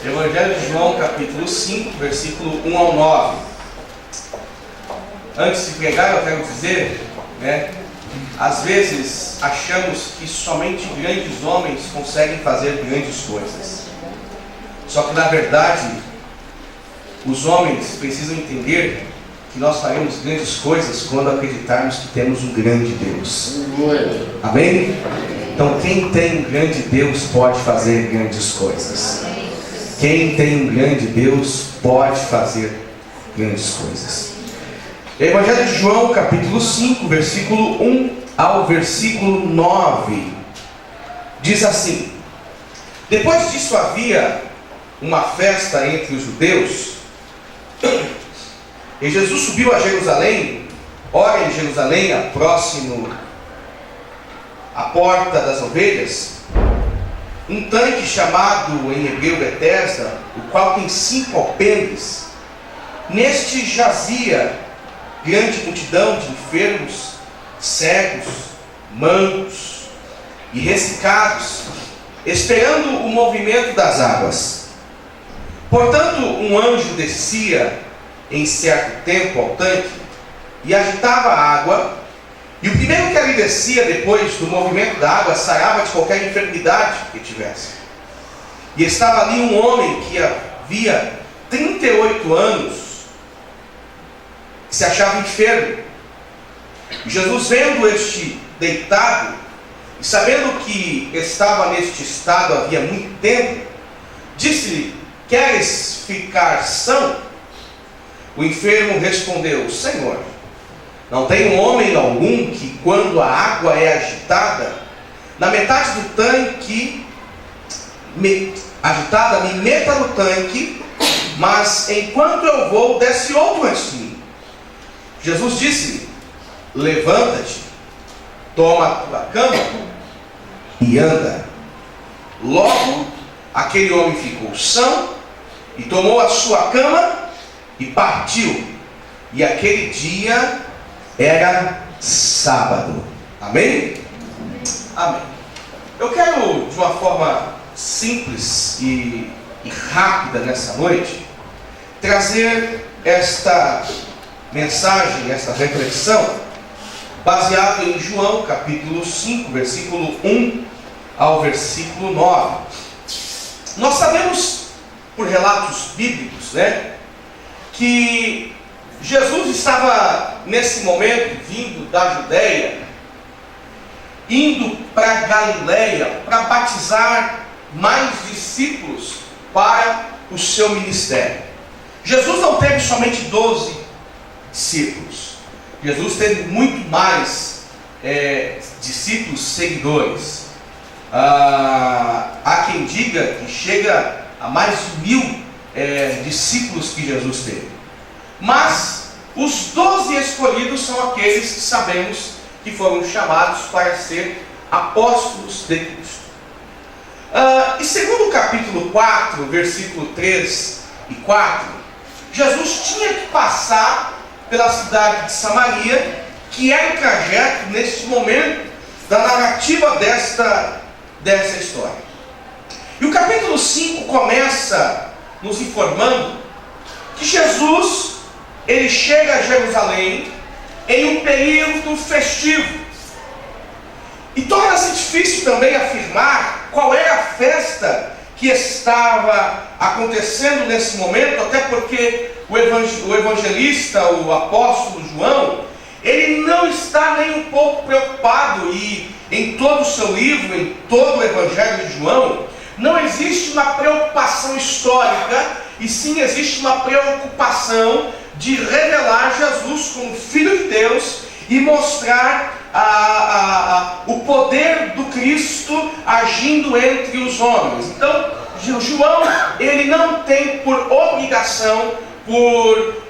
Evangelho de João, capítulo 5, versículo 1 ao 9. Antes de pregar, eu quero dizer, às vezes achamos que somente grandes homens conseguem fazer grandes coisas. Só que na verdade, os homens precisam entender que nós faremos grandes coisas quando acreditarmos que temos um grande Deus. Amém? Então quem tem um grande Deus pode fazer grandes coisas. Quem tem um grande Deus pode fazer grandes coisas. Evangelho de João, capítulo 5, versículo 1 ao versículo 9. Diz assim: Depois disso havia uma festa entre os judeus, e Jesus subiu a Jerusalém. Ora, em Jerusalém, próximo à porta das ovelhas, um tanque chamado em hebreu Betesda, o qual tem 5 alpendres. Neste jazia grande multidão de enfermos, cegos, mancos e ressecados, esperando o movimento das águas. Portanto, um anjo descia em certo tempo ao tanque e agitava a água, e o primeiro que ali descia depois do movimento da água sarava de qualquer enfermidade que tivesse. E estava ali um homem que havia 38 anos, que se achava enfermo. E Jesus, vendo este deitado, e sabendo que estava neste estado havia muito tempo, disse-lhe: Queres ficar são? O enfermo respondeu: Senhor, não tem homem algum que, quando a água é agitada, na metade do tanque, me meta no tanque, mas enquanto eu vou, desce outro antes de mim. Jesus disse: Levanta-te, toma a tua cama e anda. Logo, aquele homem ficou são e tomou a sua cama e partiu. E aquele dia era sábado. Amém? Amém. Eu quero, de uma forma simples e rápida nessa noite, trazer esta mensagem, esta reflexão, baseado em João, capítulo 5, versículo 1 ao versículo 9. Nós sabemos, por relatos bíblicos, que Jesus estava nesse momento vindo da Judeia, indo para Galileia para batizar mais discípulos para o seu ministério. Jesus não teve somente 12 discípulos. Jesus teve muito mais discípulos, seguidores. Há quem diga que chega a mais de 1000 discípulos que Jesus teve. Mas os 12 escolhidos são aqueles que sabemos que foram chamados para ser apóstolos de Cristo. E segundo o capítulo 4, versículo 3 e 4, Jesus tinha que passar pela cidade de Samaria, que é o trajeto neste momento da narrativa dessa história. E o capítulo 5 começa nos informando que Jesus, ele chega a Jerusalém em um período festivo. E torna-se difícil também afirmar qual era a festa que estava acontecendo nesse momento, até porque o evangelista, o apóstolo João, ele não está nem um pouco preocupado, e em todo o seu livro, em todo o Evangelho de João, não existe uma preocupação histórica, e sim existe uma preocupação de revelar Jesus como Filho de Deus e mostrar o poder do Cristo agindo entre os homens. Então, João, ele não tem por obrigação, por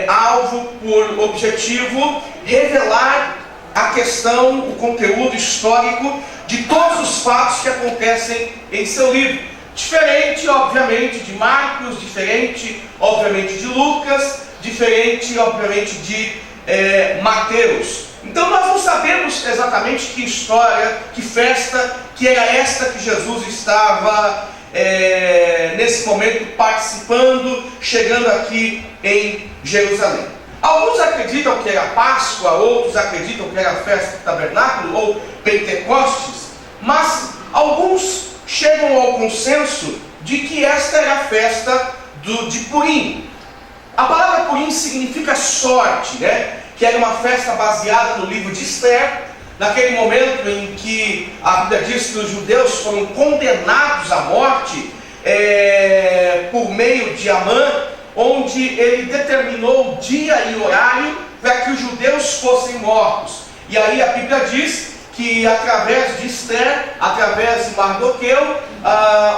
alvo, por objetivo, revelar a questão, o conteúdo histórico de todos os fatos que acontecem em seu livro. Diferente, obviamente, de Marcos, diferente, obviamente, de Lucas, diferente, obviamente, de Mateus. Então nós não sabemos exatamente que história, que festa, que era esta que Jesus estava nesse momento participando, chegando aqui em Jerusalém. Alguns acreditam que era Páscoa, outros acreditam que era a festa do tabernáculo ou Pentecostes, mas alguns chegam ao consenso de que esta era a festa de Purim. A palavra Purim significa sorte, né? Que era uma festa baseada no livro de Esther, naquele momento em que a Bíblia diz que os judeus foram condenados à morte por meio de Amã, onde ele determinou dia e horário para que os judeus fossem mortos. E aí a Bíblia diz que através de Esther, através de Mardoqueu,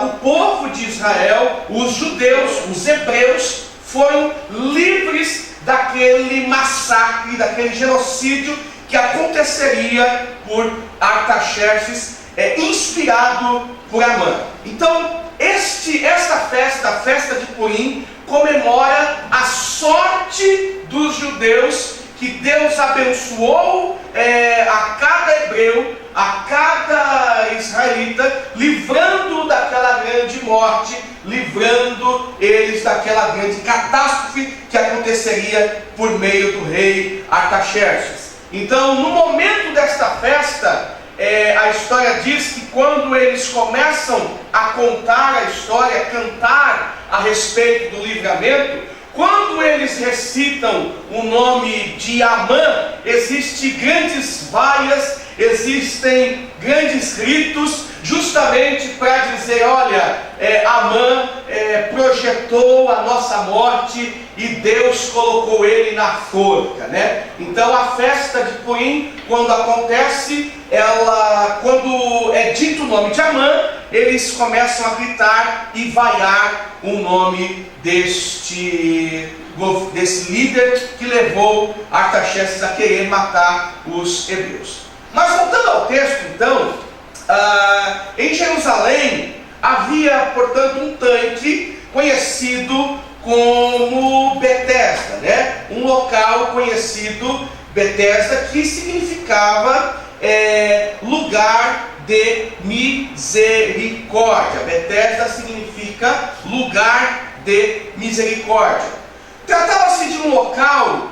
o povo de Israel, os judeus, os hebreus, foram livres daquele massacre, daquele genocídio que aconteceria por Artaxerxes, inspirado por Amã. Então, esta festa, a festa de Purim, comemora a sorte dos judeus, que Deus abençoou a cada hebreu, a cada israelita, livrando daquela grande morte, livrando eles daquela grande catástrofe que aconteceria por meio do rei Artaxerxes. Então, no momento desta festa, a história diz que quando eles começam a contar a história, cantar a respeito do livramento, quando eles recitam o nome de Amã, existem grandes vaias, existem grandes gritos, justamente para dizer, olha, Amã projetou a nossa morte e Deus colocou ele na forca, né? Então a festa de Purim, quando acontece, quando é dito o nome de Amã, eles começam a gritar e vaiar o nome desse líder que levou Artaxerxes a querer matar os hebreus. Mas voltando ao texto, então, em Jerusalém havia, portanto, um tanque conhecido como Betesda, né? Um local conhecido, Betesda, que significava lugar de misericórdia. Betesda significa lugar de misericórdia. Tratava-se de um local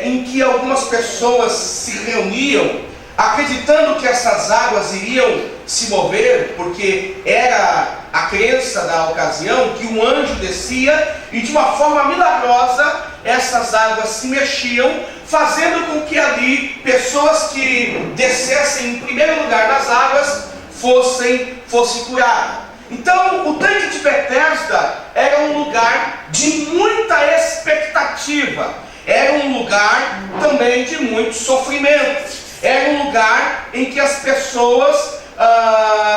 em que algumas pessoas se reuniam, acreditando que essas águas iriam se mover, porque era a crença da ocasião que um anjo descia e de uma forma milagrosa essas águas se mexiam, fazendo com que ali pessoas que descessem em primeiro lugar nas águas fossem curadas. Então o tanque de Betesda era um lugar de muita expectativa, era um lugar também de muito sofrimento. Era um lugar em que as pessoas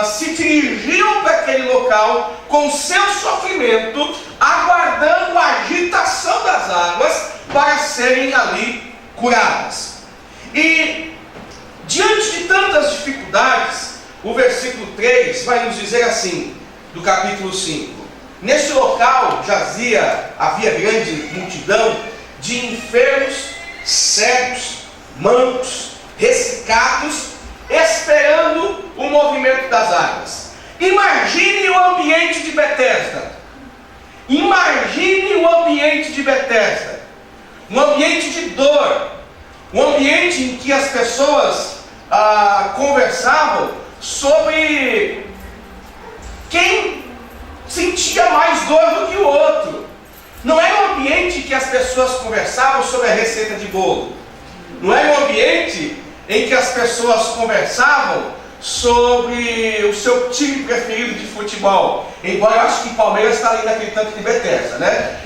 se dirigiam para aquele local com seu sofrimento, aguardando a agitação das águas para serem ali curadas. E diante de tantas dificuldades, o versículo 3 vai nos dizer assim, do capítulo 5: nesse local havia grande multidão de enfermos, cegos, mancos, ressecados, esperando o movimento das águas. Imagine o ambiente de Betesda. Imagine o ambiente de Betesda. Um ambiente de dor. Um ambiente em que as pessoas conversavam sobre quem sentia mais dor do que o outro. Não era um ambiente que as pessoas conversavam sobre a receita de bolo. Não era um ambiente em que as pessoas conversavam sobre o seu time preferido de futebol. Embora eu acho que o Palmeiras está ali naquele tanque de Betesda, né?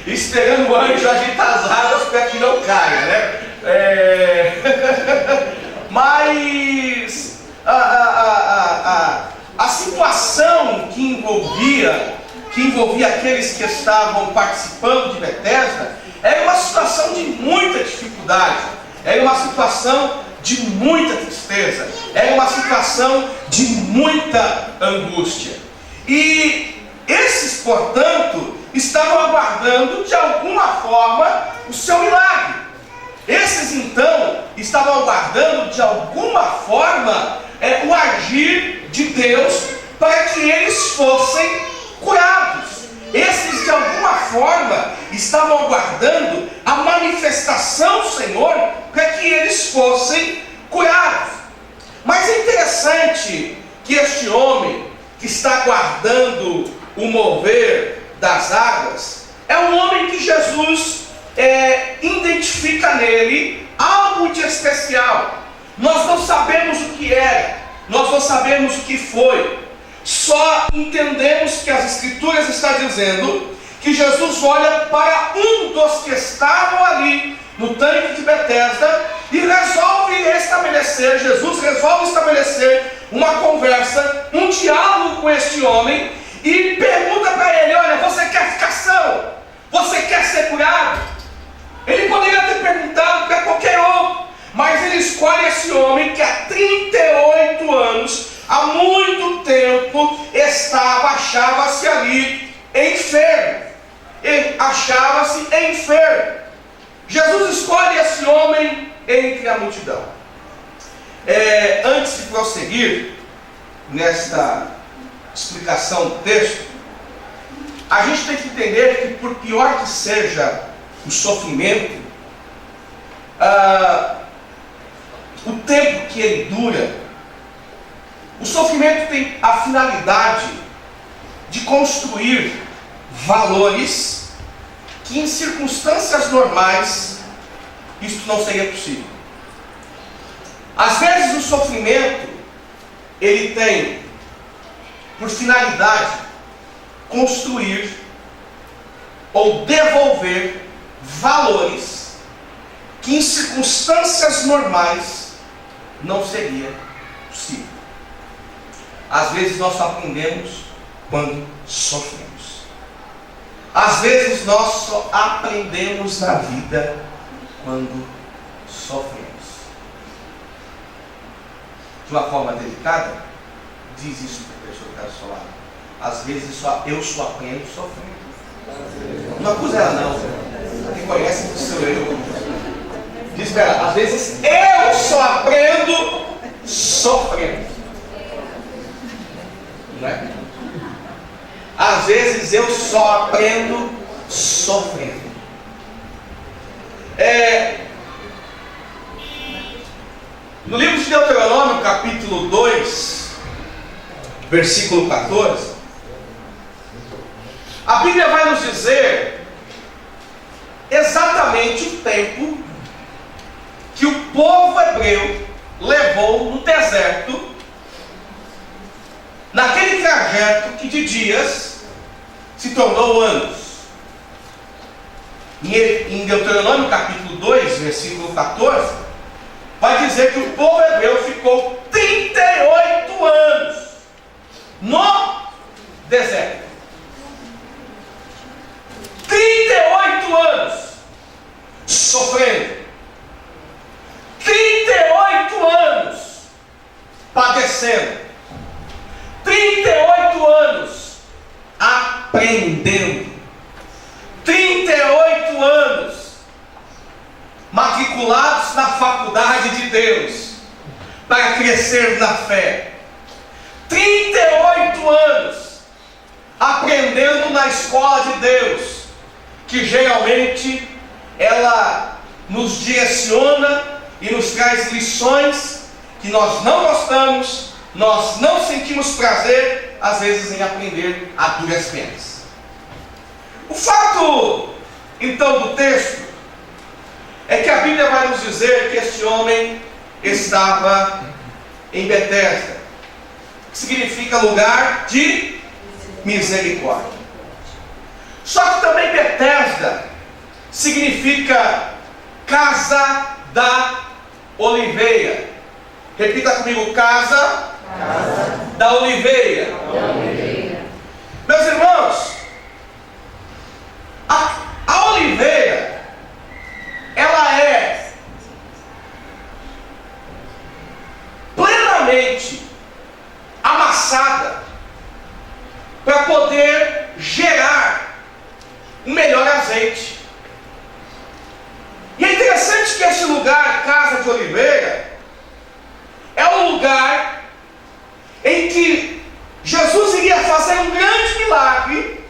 Esperando o anjo agitar as águas para que não caia, né? Mas a situação que envolvia aqueles que estavam participando de Betesda era uma situação de muita dificuldade, era uma situação de muita tristeza, era uma situação de muita angústia. E esses, portanto, estavam aguardando aguardando, de alguma forma, o seu milagre. Esses, então, estavam aguardando, de alguma forma, o agir de Deus para que eles fossem curados. Esses, de alguma forma, estavam aguardando a manifestação do Senhor para que eles fossem curados. Mas é interessante que este homem que está aguardando o mover das águas é um homem que Jesus identifica nele algo de especial. Nós não sabemos o que era, nós não sabemos o que foi. Só entendemos que as Escrituras estão dizendo que Jesus olha para um dos que estavam ali no tanque de Betesda e Jesus resolve estabelecer uma conversa, um diálogo com este homem e pergunta para ele: olha, você quer ficar são? Você quer ser curado? Ele poderia ter perguntado para qualquer outro, mas ele escolhe esse homem que há 38 anos, há muito tempo, achava-se ali enfermo. Ele achava-se enfermo. Jesus escolhe esse homem entre a multidão. Antes de prosseguir nesta explicação do texto, a gente tem que entender que, por pior que seja o sofrimento, o tempo que ele dura, o sofrimento tem a finalidade de construir valores que em circunstâncias normais isto não seria possível. Às vezes o sofrimento ele tem por finalidade construir ou devolver valores que em circunstâncias normais não seria possível. Às vezes nós só aprendemos quando sofremos. Às vezes nós só aprendemos na vida quando sofremos. De uma forma delicada, diz isso para a pessoa que está do seu lado. Às vezes eu só aprendo sofrendo. Não acusa ela não. Quem conhece o seu eu. Diz para ela: às vezes eu só aprendo sofrendo. Não é? Às vezes eu só aprendo sofrendo. No livro de Deuteronômio, capítulo 2, versículo 14, a Bíblia vai nos dizer exatamente o tempo que o povo hebreu levou no deserto, naquele trajeto que de dias se tornou anos. Em Deuteronômio capítulo 2, versículo 14, vai dizer que o povo hebreu ficou 38 anos no deserto. 38 anos sofrendo. 38 anos padecendo. 38 anos aprendendo. 38 anos matriculados na faculdade de Deus para crescer na fé. 38 anos aprendendo na escola de Deus, que geralmente ela nos direciona e nos traz lições que nós não gostamos, nós não sentimos prazer, às vezes, em aprender a duras penas. O fato, então, do texto é que a Bíblia vai nos dizer que este homem estava em Betesda, que significa lugar de misericórdia. Só que também Betesda significa casa da oliveira. Repita comigo: casa da oliveira. Meus irmãos, a oliveira, ela é plenamente amassada para poder gerar um melhor azeite. E é interessante que esse lugar, Casa de Oliveira, é um lugar em que Jesus iria fazer um grande milagre.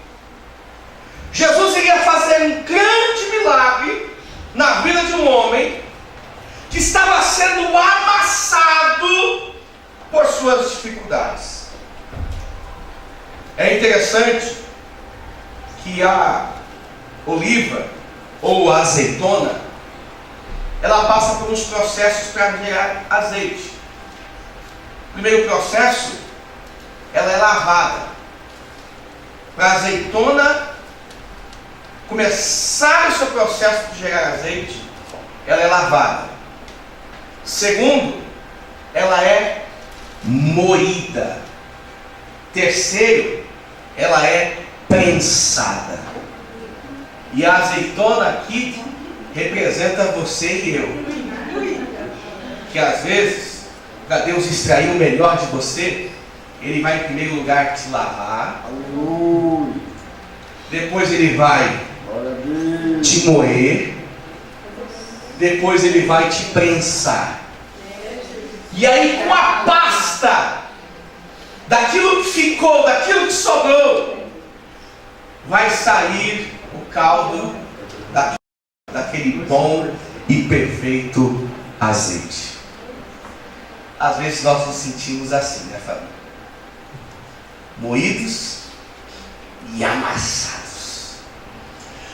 Jesus iria fazer um grande milagre na vida de um homem que estava sendo amassado por suas dificuldades. É interessante que a oliva ou a azeitona, ela passa por uns processos para gerar azeite. O primeiro processo, ela é lavada. Para a azeitona começar o seu processo de gerar azeite, ela é lavada. Segundo, ela é moída. Terceiro, ela é prensada. E a azeitona aqui representa você e eu. Que às vezes, para Deus extrair o melhor de você, Ele vai em primeiro lugar te lavar. Depois Ele vai te moer. Depois Ele vai te prensar. E aí, com a pasta daquilo que ficou, daquilo que sobrou, vai sair o caldo daquele bom e perfeito azeite. Às vezes nós nos sentimos assim, né, família? Moídos e amassados.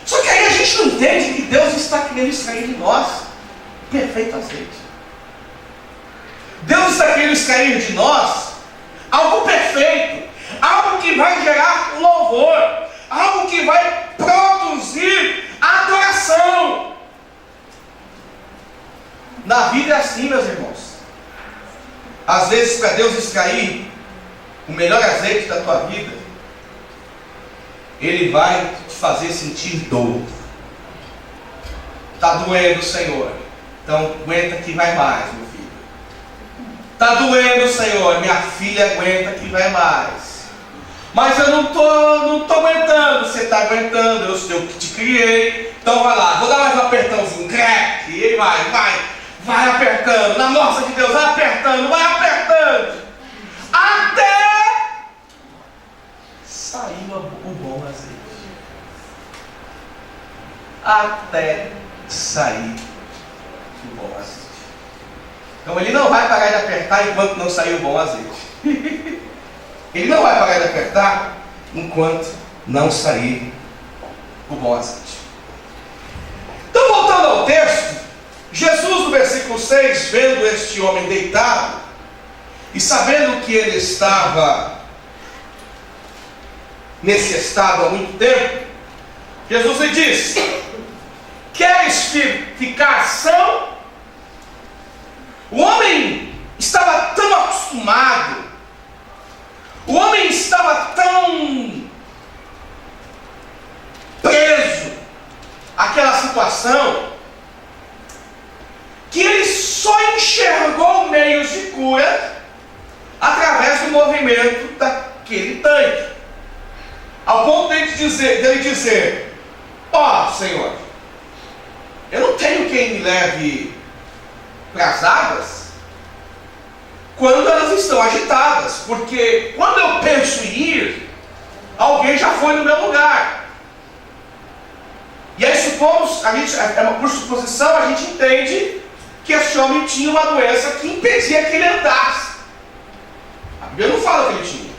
Só que aí a gente não entende que Deus está querendo extrair de nós perfeito azeite. Deus está querendo extrair de nós algo perfeito, algo que vai gerar louvor, algo que vai produzir adoração. Na vida é assim, meus irmãos. Às vezes, para Deus extrair o melhor azeite da tua vida, Ele vai te fazer sentir dor. Está doendo, Senhor. Então aguenta que vai mais, meu filho. Está doendo, Senhor. Minha filha aguenta que vai mais. Mas eu não tô aguentando. Você está aguentando. Eu que te criei. Então vai lá. Vou dar mais um apertãozinho. Crack. E aí vai apertando. Na nossa de Deus, vai apertando. Até sair o bom azeite. Até sair o bom azeite. Então Ele não vai parar de apertar enquanto não sair o bom azeite. Ele não vai parar de apertar enquanto não sair o bom azeite. Então, voltando ao texto, Jesus, no versículo 6, vendo este homem deitado e sabendo que ele estava nesse estado há muito tempo, Jesus lhe disse: queres ficar são? O homem estava tão acostumado, o homem estava tão preso àquela situação, que ele só enxergou meios de cura através do movimento daquele tanque. Ao ponto dele dizer: ó, Senhor, eu não tenho quem me leve para as águas quando elas estão agitadas, porque quando eu penso em ir, alguém já foi no meu lugar. E aí supomos, por suposição, a gente entende que esse homem tinha uma doença que impedia que ele andasse. A Bíblia não fala que ele tinha.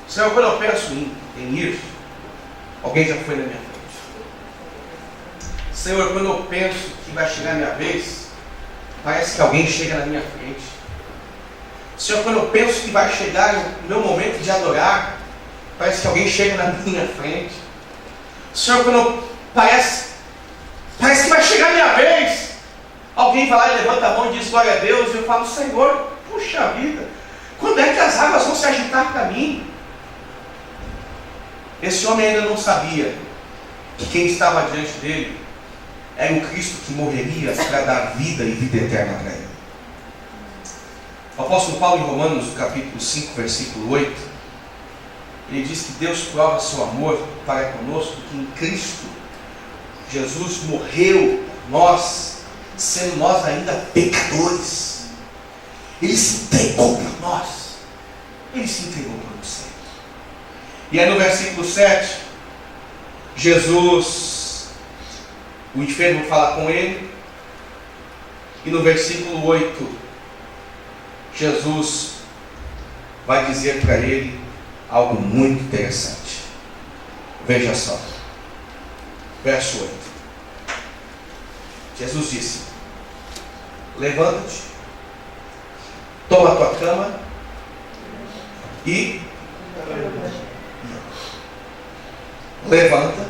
Senhor, quando eu penso em ir, alguém já foi na minha frente. Senhor, quando eu penso que vai chegar a minha vez, parece que alguém chega na minha frente. Senhor, quando eu penso que vai chegar o meu momento de adorar, parece que alguém chega na minha frente. Senhor, parece que vai chegar a minha vez, alguém vai lá e levanta a mão e diz glória a Deus, e eu falo: Senhor, puxa vida, quando é que as águas vão se agitar para mim? Esse homem ainda não sabia que quem estava diante dele era o Cristo que morreria para dar vida e vida eterna para ele. O apóstolo Paulo, em Romanos, capítulo 5, versículo 8, Ele diz que Deus prova seu amor para conosco, que em Cristo Jesus morreu por nós, sendo nós ainda pecadores. Ele se entregou por nós. Ele se entregou por você. E aí no versículo 7, Jesus, o enfermo fala com ele. E no versículo 8, Jesus vai dizer para ele algo muito interessante. Veja só. Verso 8. Jesus disse: levanta-te, toma a tua cama e levanta,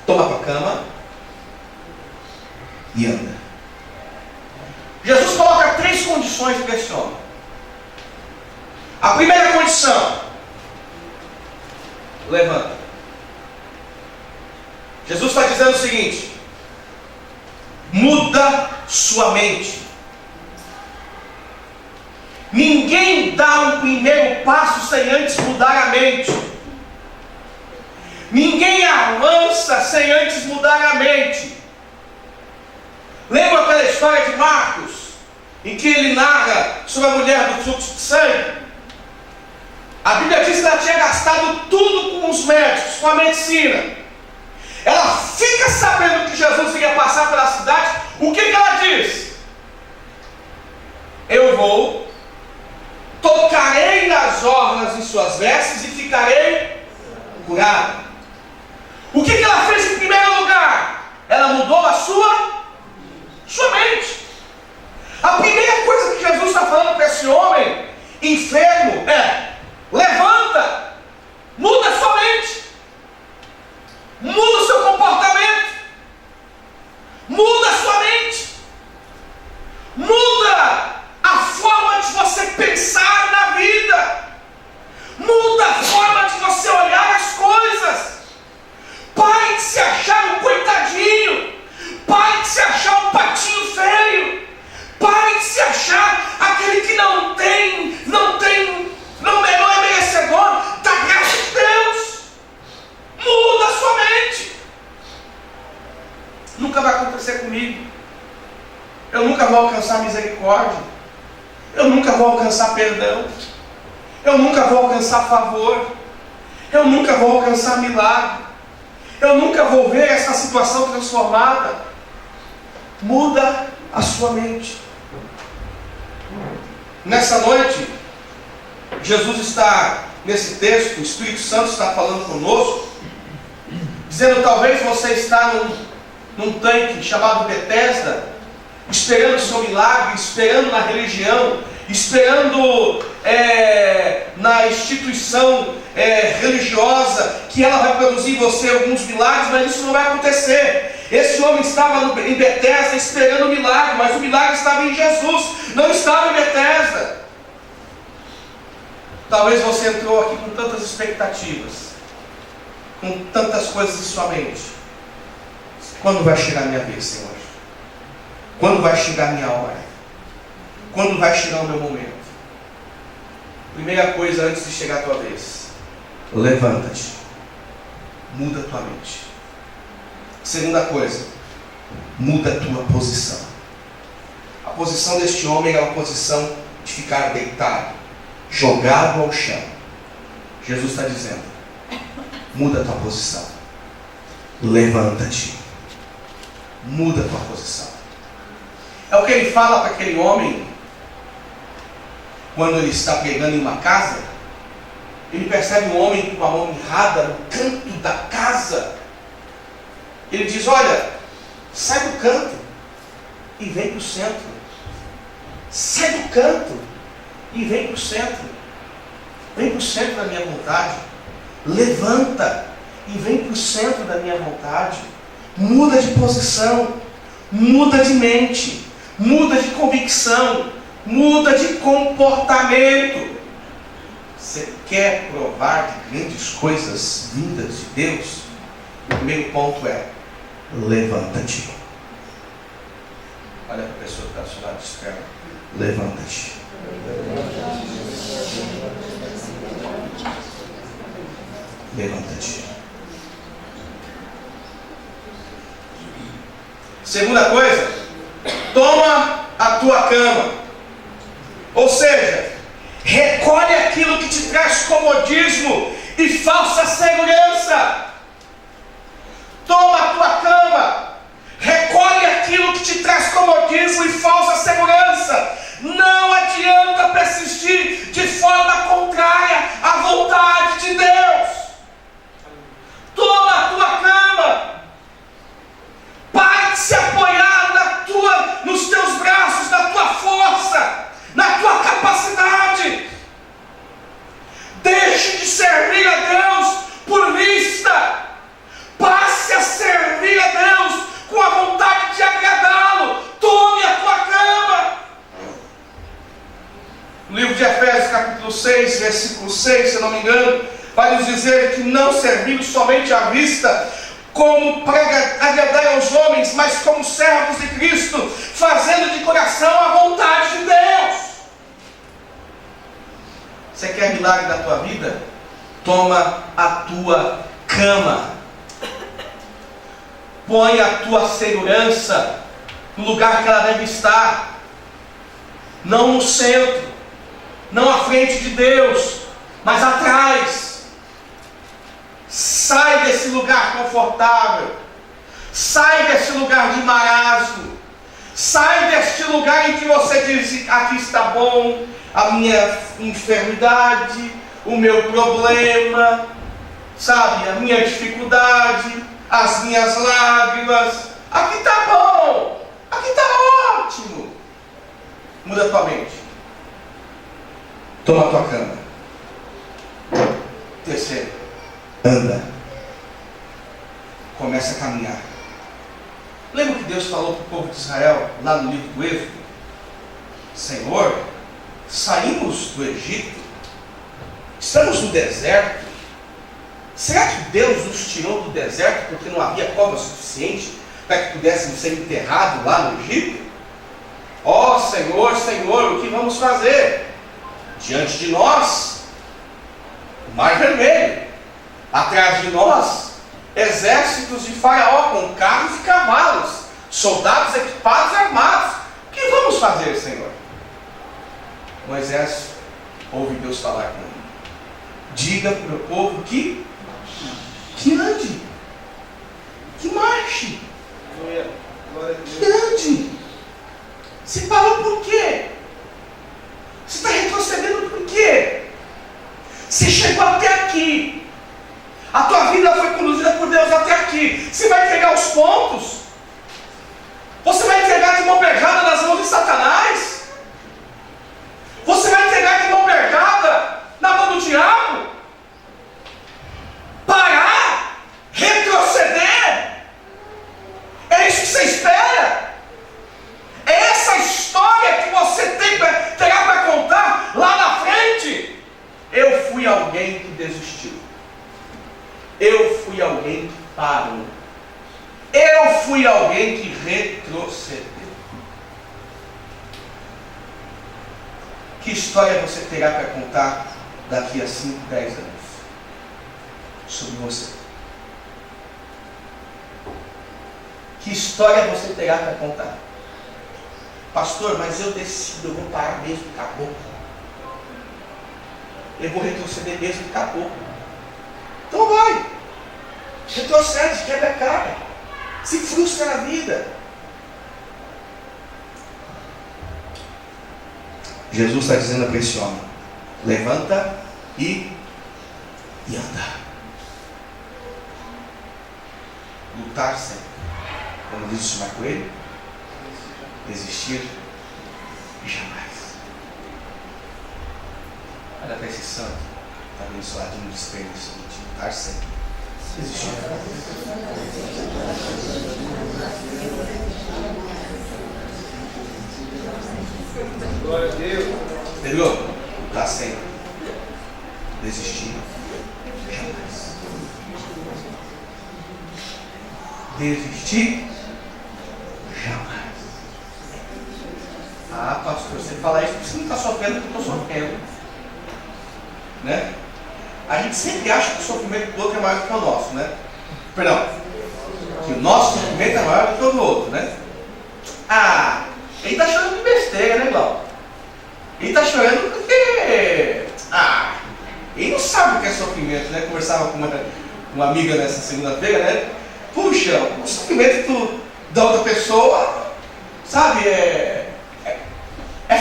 toma a tua cama e anda. Jesus coloca 3 condições para esse homem. A primeira condição: levanta. Jesus está dizendo o seguinte: muda sua mente. Ninguém dá um primeiro passo sem antes mudar a mente. Ninguém avança sem antes mudar a mente. Lembra aquela história de Marcos, em que ele narra sobre a mulher do fluxo de sangue? A Bíblia diz que ela tinha gastado tudo com os médicos, com a medicina. Ela fica sabendo que Jesus ia passar pela cidade. O que ela diz? Eu vou, tocarei nas orlas de suas vestes e ficarei curado. O que ela fez em primeiro lugar? Ela mudou a sua mente. A primeira coisa que Jesus está falando para esse homem enfermo é: levanta, muda a sua mente, muda o seu comportamento, muda a sua mente, muda a forma de você pensar na vida, muda a forma de você olhar as coisas. Pare de se achar um coitadinho, pare de se achar um patinho feio, pare de se achar aquele que não é merecedor da graça de Deus. Muda a sua mente. Nunca vai acontecer comigo. Eu nunca vou alcançar misericórdia. Eu nunca vou alcançar perdão. Eu nunca vou alcançar favor. Eu nunca vou alcançar milagre. Eu nunca vou ver essa situação transformada. Muda a sua mente. Nessa noite, Jesus está, nesse texto, o Espírito Santo está falando conosco, dizendo: talvez você está num tanque chamado Betesda, esperando o seu milagre, esperando na religião, esperando na instituição religiosa, que ela vai produzir em você alguns milagres, mas isso não vai acontecer. Esse homem estava em Betesda esperando o milagre, mas o milagre estava em Jesus, não estava em Betesda. Talvez você entrou aqui com tantas expectativas, com tantas coisas em sua mente. Quando vai chegar a minha vez, Senhor? Quando vai chegar a minha hora? Quando vai chegar o meu momento? Primeira coisa antes de chegar a tua vez: levanta-te, muda a tua mente. Segunda coisa: muda a tua posição. A posição deste homem é uma posição de ficar deitado, jogado ao chão. Jesus está dizendo: muda a tua posição, levanta-te, muda a tua posição. É o que ele fala para aquele homem quando ele está pregando em uma casa. Ele percebe um homem com uma mão errada no canto da casa. Ele diz: olha, sai do canto e vem para o centro. Sai do canto e vem para o centro. Vem para o centro da minha vontade. Levanta e vem para o centro da minha vontade. Muda de posição, muda de mente, muda de convicção, muda de comportamento. Você quer provar de grandes coisas vindas de Deus? O primeiro ponto é: levanta-te. Olha para a pessoa que está ao seu lado, escreve: levanta-te. levanta-te. Segunda coisa, toma a tua cama. Ou seja, recolhe aquilo que te traz comodismo e falsa segurança. Toma a tua cama. Recolhe aquilo que te traz comodismo e falsa segurança. Não adianta persistir de forma contrária à vontade de Deus. Toma a tua cama. Pare de se apoiar nos teus braços, na tua força, na tua capacidade. Deixe de servir a Deus por vista. Passe a servir a Deus com a vontade de agradá-lo. Tome a tua cama. No livro de Efésios, capítulo 6, versículo 6, se eu não me engano, vai nos dizer que não servimos somente à vista, como para agradar aos homens, mas como servos de Cristo, fazendo de coração a vontade de Deus. Você quer milagre da tua vida? Toma a tua cama. Põe a tua segurança no lugar que ela deve estar. Não no centro, não à frente de Deus, mas atrás. Sai desse lugar confortável. Sai desse lugar de marasmo. Sai deste lugar em que você diz: aqui está bom, a minha enfermidade, o meu problema, sabe, a minha dificuldade, as minhas lágrimas. Aqui está bom, aqui está ótimo. Muda a tua mente. Toma a tua cama. Terceiro, anda. Começa a caminhar. Lembra que Deus falou para o povo de Israel, lá no livro do Êxodo? Senhor, saímos do Egito, estamos no deserto. Será que Deus nos tirou do deserto porque não havia cova suficiente para que pudéssemos ser enterrados lá no Egito? Ó Senhor, Senhor, o que vamos fazer? Diante de nós, o Mar Vermelho. Atrás de nós, exércitos de Faraó com carros e cavalos, soldados equipados e armados. O que vamos fazer, Senhor? Moisés ouve Deus falar com ele. Diga para o meu povo que ande, que marche, que ande. Se parou por quê? Você está retrocedendo por quê? Você chegou até aqui. A tua vida foi conduzida por Deus até aqui. Você vai entregar os pontos? Você vai entregar de mão beijada nas mãos de Satanás? Você vai entregar de mão beijada na mão do diabo? Parar? Retroceder? É isso que você espera? É essa história que você terá para contar lá na frente? Eu fui alguém que desistiu. Eu fui alguém que parou. Eu fui alguém que retrocedeu. Que história você terá para contar daqui a 5, 10 anos sobre você? Que história você terá para contar? Pastor, mas eu decido, eu vou parar mesmo, acabou. Eu vou retroceder mesmo, acabou. Então vai. Retrocede, quebra a cara. Se frustra na vida. Jesus está dizendo para esse homem: levanta e anda. Lutar sempre. Como disse o Marco Coelho, desistir jamais. Olha para esse santo, está abençoadinho, desperdício de lutar sempre. Desistir. Glória a Deus. Entendeu? Lutar sempre. Desistir jamais. Desistir jamais. Ah, pastor, você fala isso porque você não está sofrendo o que eu estou sofrendo. Né? A gente sempre acha que o sofrimento do outro é maior do que o nosso, né? Perdão, que o nosso sofrimento é maior do que o do outro, né? Ah, ele está chorando de besteira, né, Glauco? Ele está chorando porque... Ah, ele não sabe o que é sofrimento, né? Conversava com uma amiga nessa segunda-feira, né? Puxa, o sofrimento da outra pessoa, sabe, é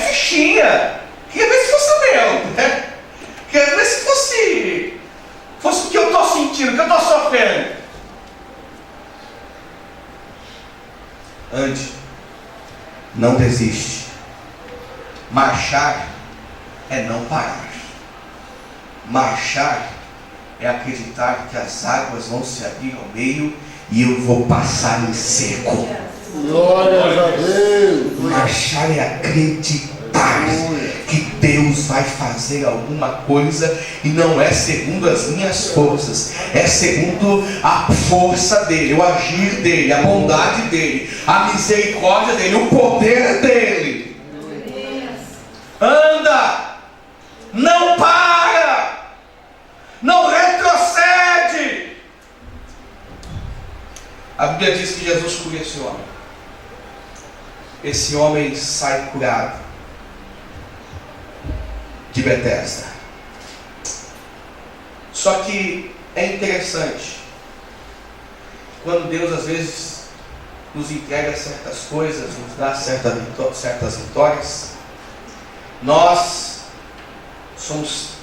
fichinha. Queria ver se fosse meu, né? Queria ver se fosse o que eu estou sentindo, o que eu estou sofrendo. Ande, não desiste. Marchar é não parar. Marchar é acreditar que as águas vão se abrir ao meio e eu vou passar em seco. Glória a Deus. Marchar é acreditar que Deus vai fazer alguma coisa e não é segundo as minhas forças, é segundo a força dele, o agir dele, a bondade dele, a misericórdia dele, o poder dele. Anda, não para, não retrocede. A Bíblia diz que Jesus cura esse homem. Esse homem sai curado de Betesda. Só que é interessante, quando Deus às vezes nos entrega certas coisas, nos dá certas vitórias, nós somos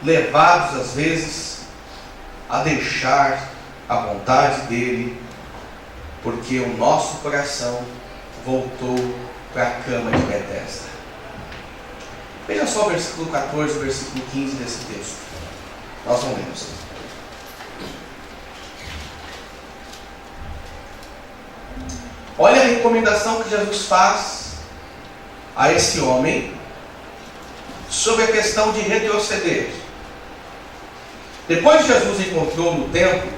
levados às vezes a deixar a vontade dele, porque o nosso coração voltou para a cama de Betesda. Veja só o versículo 14, o versículo 15 desse texto. Nós não lemos. Olha a recomendação que Jesus faz a esse homem sobre a questão de retroceder. Depois que Jesus encontrou no templo,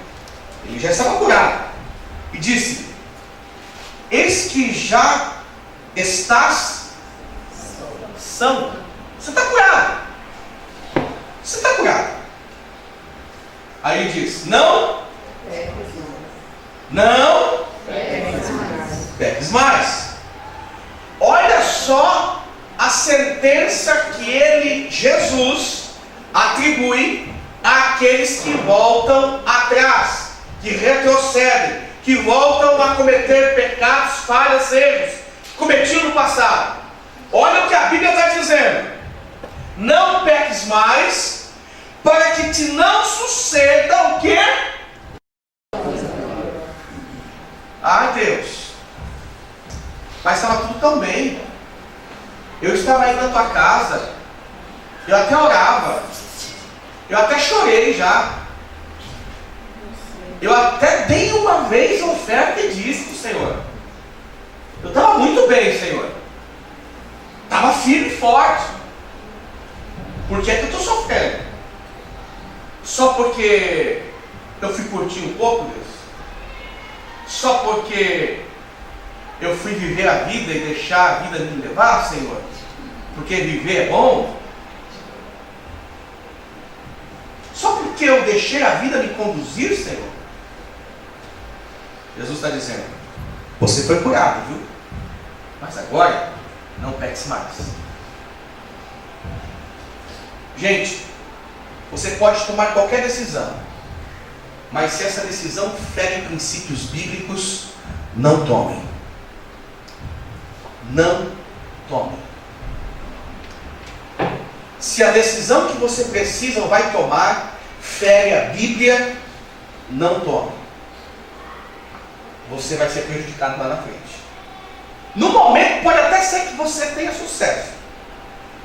ele já estava curado e disse: eis que já estás são. Você está curado. Você está curado. Aí ele diz: não peques mais. Olha só a sentença que ele, Jesus, atribui àqueles que voltam atrás, que retrocedem, que voltam a cometer pecados, falhas, erros cometidos no passado. Olha o que a Bíblia está dizendo: não peques mais, para que te não suceda o quê? Ai, Deus, mas estava tudo tão bem. Eu estava aí na tua casa, eu até orava, eu até chorei já, eu até dei uma vez a oferta e disse para o Senhor, eu estava muito bem, Senhor, estava firme e forte. Por que é que eu estou sofrendo? Só porque eu fui curtir um pouco, Deus? Só porque eu fui viver a vida e deixar a vida me levar, Senhor? Porque viver é bom? Só porque eu deixei a vida me conduzir, Senhor? Jesus está dizendo: você foi curado, viu? Mas agora não peques mais. Gente, você pode tomar qualquer decisão, mas se essa decisão fere princípios bíblicos, não tome. Não tome. Se a decisão que você precisa ou vai tomar fere a Bíblia, não tome. Você vai ser prejudicado lá na frente. No momento pode até ser que você tenha sucesso,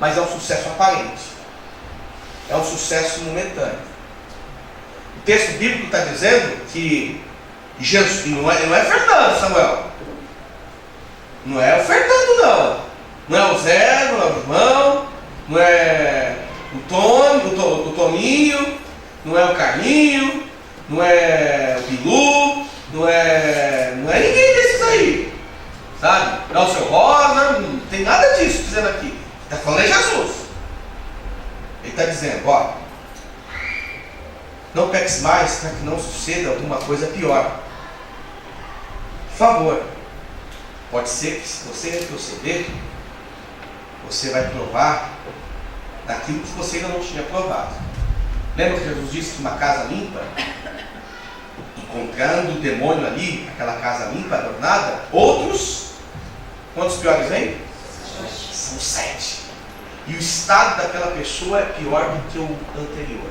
mas é um sucesso aparente. É um sucesso momentâneo. O texto bíblico está dizendo que Jesus, não é Fernando, Samuel. Não é o Fernando, não. Não é o Zé, não é o João, não é o Tony, o Toninho, não é o Carlinho, não é o Bilu, não é ninguém desses aí. Sabe? Não é o seu Rosa, não tem nada disso dizendo aqui. Está falando é Jesus. Ele está dizendo: ó, Não peques mais para que não suceda alguma coisa pior. Por favor, pode ser que se você retroceder, você vai provar daquilo que você ainda não tinha provado. Lembra que Jesus disse que uma casa limpa, encontrando o demônio ali, aquela casa limpa, adornada, outros, quantos piores vêm? São 7. E o estado daquela pessoa é pior do que o anterior.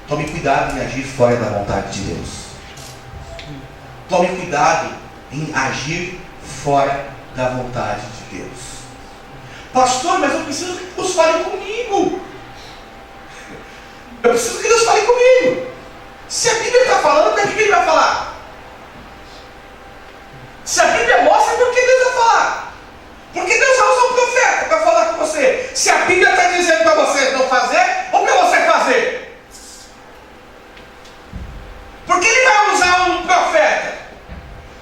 Tome cuidado em agir fora da vontade de Deus. Tome cuidado em agir fora da vontade de Deus. Pastor, mas eu preciso que Deus fale comigo. Eu preciso que Deus fale comigo. Se a Bíblia está falando, para que Ele vai falar? Se a Bíblia mostra, por que Deus vai falar? Porque Deus vai usar um profeta para falar com você. Se a Bíblia está dizendo para você não fazer, ou para você fazer? Porque Ele vai usar um profeta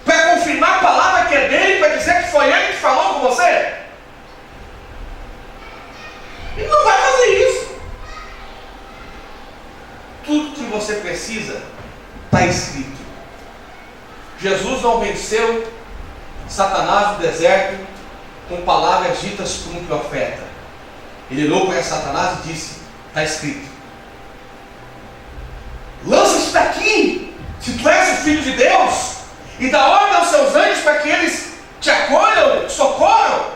para confirmar a palavra que é dele, para dizer que foi Ele que falou com você? Ele não vai fazer isso. Tudo que você precisa está escrito. Jesus não venceu Satanás no deserto com palavras ditas por um profeta. Ele olhou para Satanás e disse: está escrito. Lança-te daqui, se tu és o Filho de Deus, e dá ordem aos seus anjos para que eles te acolham, te socorram.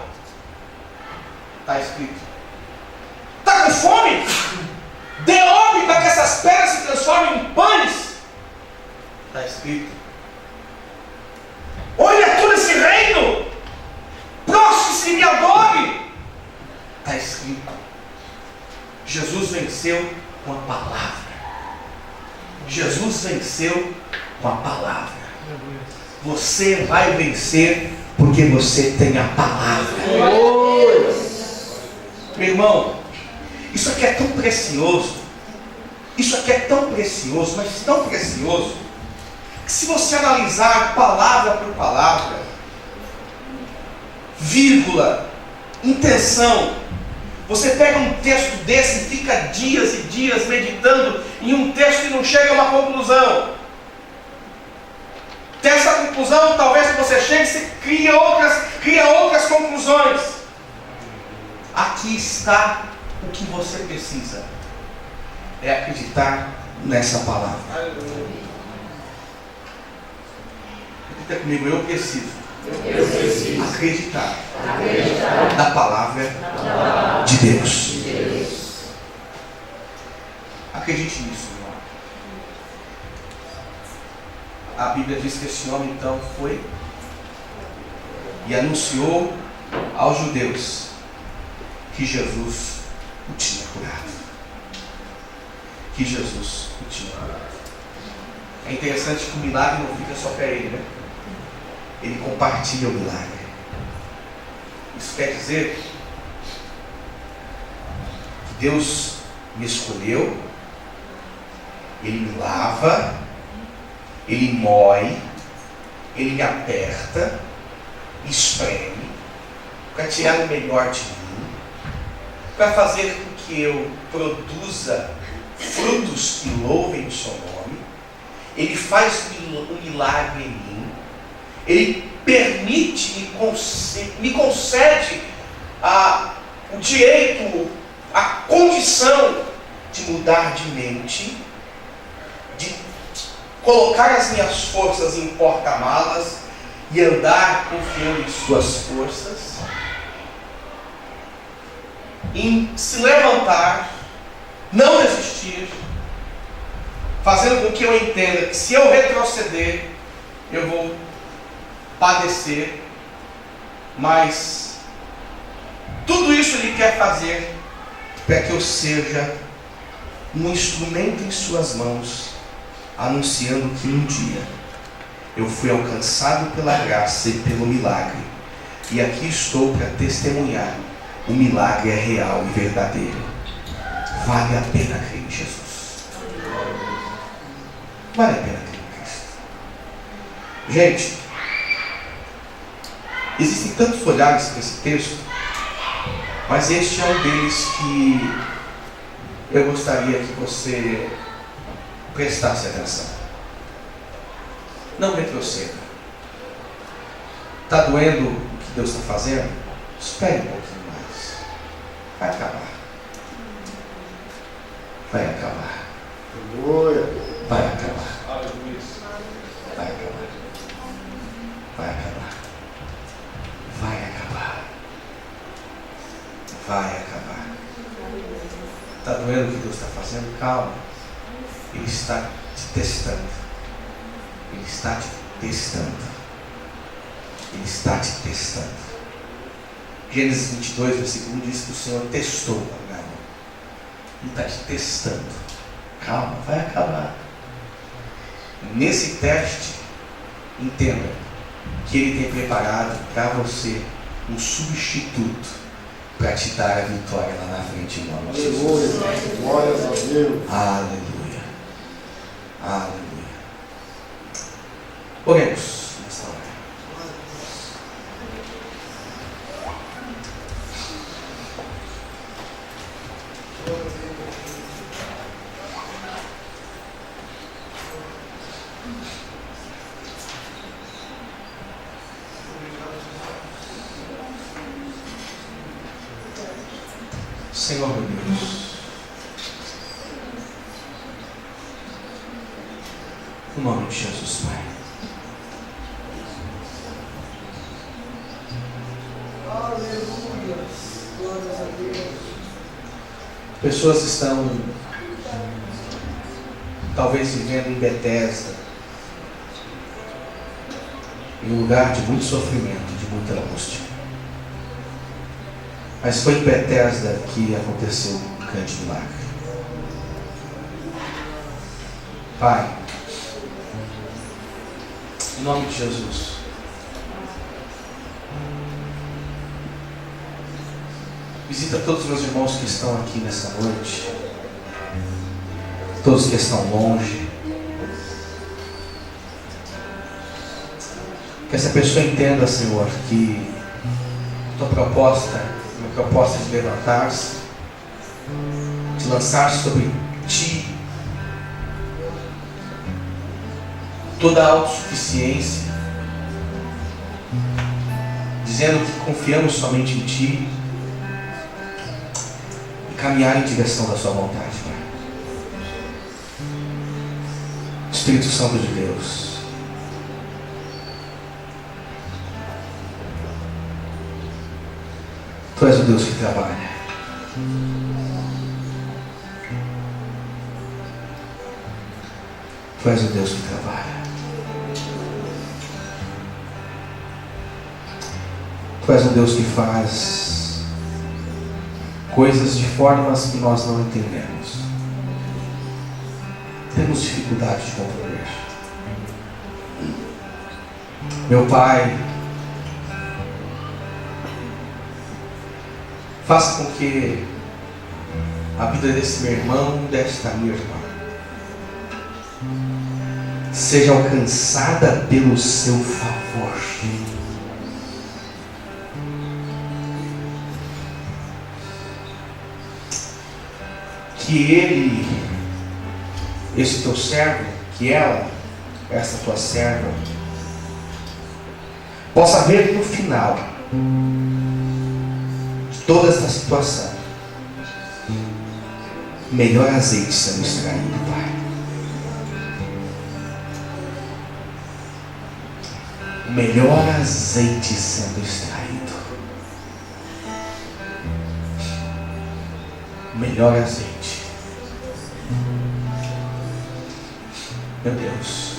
Está escrito. Está com fome? Dê ordem para que essas pedras se transformem em pães. Está escrito. Olha todo esse reino, prostre-se e me adore. Está escrito. Jesus venceu com a palavra. Jesus venceu com a palavra. Você vai vencer porque você tem a palavra. Meu irmão, isso aqui é tão precioso. Isso aqui é tão precioso, mas tão precioso, que se você analisar palavra por palavra, vírgula, intenção, você pega um texto desse e fica dias e dias meditando em um texto e não chega a uma conclusão. Dessa conclusão, talvez que você chegue, você cria outras conclusões. Aqui está o que você precisa. É acreditar nessa palavra. Repita comigo, eu preciso acreditar na palavra de Deus. Acredite nisso, irmão. A Bíblia diz que esse homem então foi e anunciou aos judeus que Jesus o tinha curado. Que Jesus o tinha curado. É interessante que o milagre não fica só para ele, né? Ele compartilha o milagre. Isso quer dizer que Deus me escolheu, Ele me lava, Ele moe, Ele me aperta, espreme, para tirar o melhor de mim, para fazer com que eu produza frutos que louvem o seu nome. Ele faz um milagre em mim. Ele permite, me concede o direito, a condição de mudar de mente, de colocar as minhas forças em porta-malas e andar confiando em suas forças, em se levantar, não desistir, fazendo com que eu entenda que se eu retroceder, eu vou padecer, mas tudo isso Ele quer fazer para que eu seja um instrumento em suas mãos, anunciando que um dia eu fui alcançado pela graça e pelo milagre, e aqui estou para testemunhar: o milagre é real e verdadeiro. Vale a pena crer em Jesus. Vale a pena crer em Cristo. Gente, existem tantos olhares para esse texto, mas este é um deles que eu gostaria que você prestasse atenção. Não retroceda. Está doendo o que Deus está fazendo? Espere um pouquinho mais. Vai acabar. Vai acabar. Vai acabar. Vai acabar. Vai acabar. Vai acabar. Vai acabar. Está doendo o que Deus está fazendo? Calma. Ele está te testando. Ele está te testando. Ele está te testando. Gênesis 22, versículo 1 diz que o Senhor testou Abraão. Ele está te testando. Calma, vai acabar. Nesse teste, entenda que Ele tem preparado para você um substituto para te dar a vitória lá na frente, em nome de Jesus. Glórias a Deus. Aleluia. Aleluia. Oremos nesta hora. Senhor meu Deus, no nome de Jesus, Pai. Aleluia. Glórias a Deus. Pessoas estão talvez vivendo em Betesda, em um lugar de muito sofrimento, de muita angústia. Mas foi em Betesda que aconteceu um grande milagre. Pai, em nome de Jesus, visita todos os meus irmãos que estão aqui nessa noite, todos que estão longe, que essa pessoa entenda, Senhor, que tua proposta, uma proposta de levantar-se, de lançar sobre ti toda a autossuficiência, dizendo que confiamos somente em ti e caminhar em direção da sua vontade, Pai. Espírito Santo de Deus, Tu és o Deus que trabalha. Tu és o Deus que trabalha. Tu és um Deus que faz coisas de formas que nós não entendemos. Temos dificuldade de compreender. Meu Pai, faça com que a vida desse meu irmão, desta minha irmã, seja alcançada pelo seu favor. Que ele, esse teu servo, que ela, essa tua serva, possa ver no final de toda esta situação melhor azeite sendo extraído, Pai. Melhor azeite sendo extraído. Melhor azeite. Meu Deus,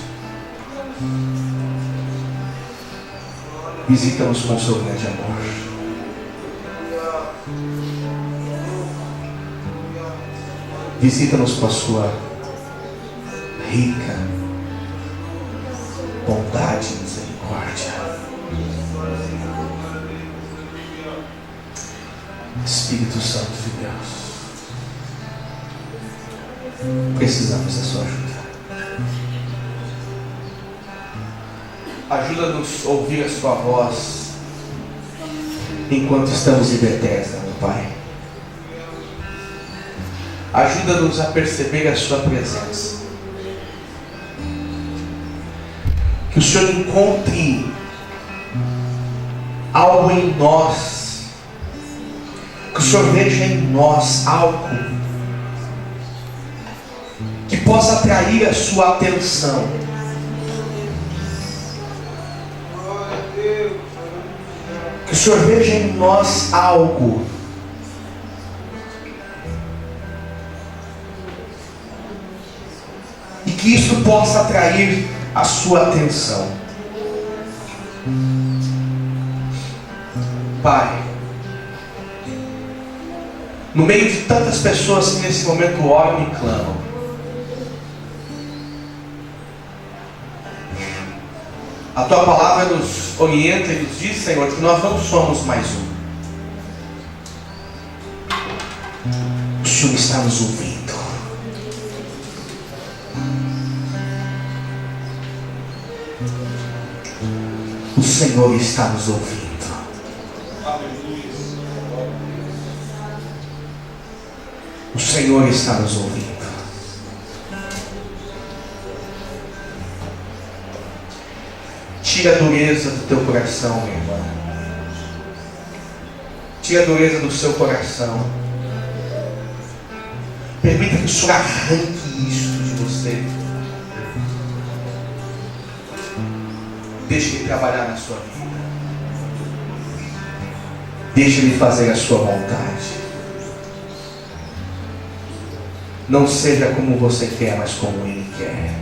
visita-nos com o seu grande amor. Visita-nos com a sua rica bondade e misericórdia. Espírito Santo de Deus, precisamos da sua ajuda. Ajuda-nos a ouvir a sua voz enquanto estamos em Betesda, meu Pai. Ajuda-nos a perceber a sua presença. Que o Senhor encontre algo em nós. Que o Senhor veja em nós algo que possa atrair a sua atenção. Que o Senhor veja em nós algo e que isso possa atrair a sua atenção. Pai, no meio de tantas pessoas que nesse momento oram e clamam, a Tua palavra nos orienta e nos diz, Senhor, que nós não somos mais um. O Senhor está nos ouvindo. O Senhor está nos ouvindo. O Senhor está nos ouvindo. Tira a dureza do teu coração, meu irmão. Tira a dureza do seu coração. Permita que o Senhor arranque isso de você. Deixe Ele trabalhar na sua vida. Deixe Ele fazer a sua vontade. Não seja como você quer, mas como Ele quer.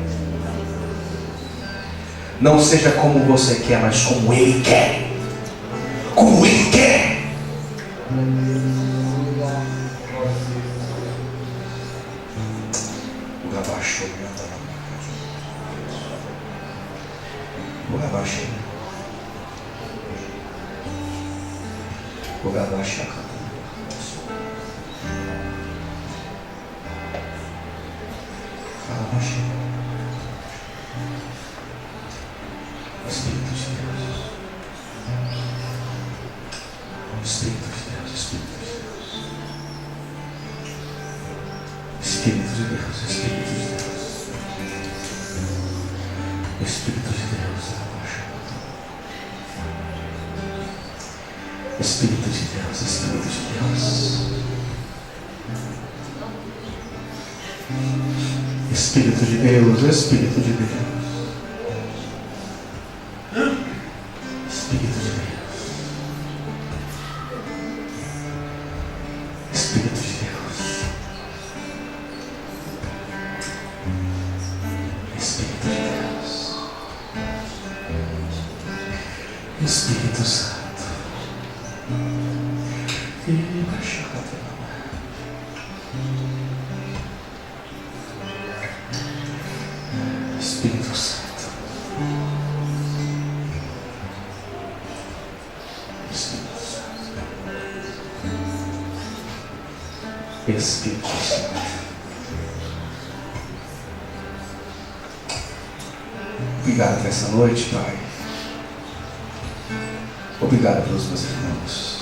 Não seja como você quer, mas como Ele quer. Como Ele quer. Espírito de Deus. Espírito de Deus. Espírito de Deus. Espírito de Deus. Espírito de Deus. Espírito de Deus. Espírito de Deus. Espírito de Deus. Espírito de Deus. Espírito de Deus. Espírito de Deus. Espírito de Deus. Espírito de Deus. Espírito Santo. Espírito Santo. Espírito Santo. Espírito Santo. Obrigado por essa noite, Pai. Obrigado pelos meus irmãos.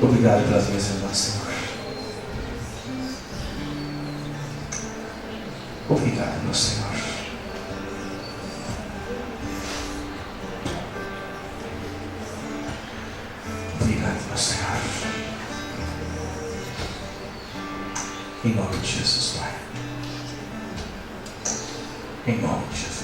Obrigado pelas minhas irmãs, Senhor. Obrigado, meu Senhor. Obrigado, meu Senhor. Em nome de Jesus, Pai. Em nome de Jesus.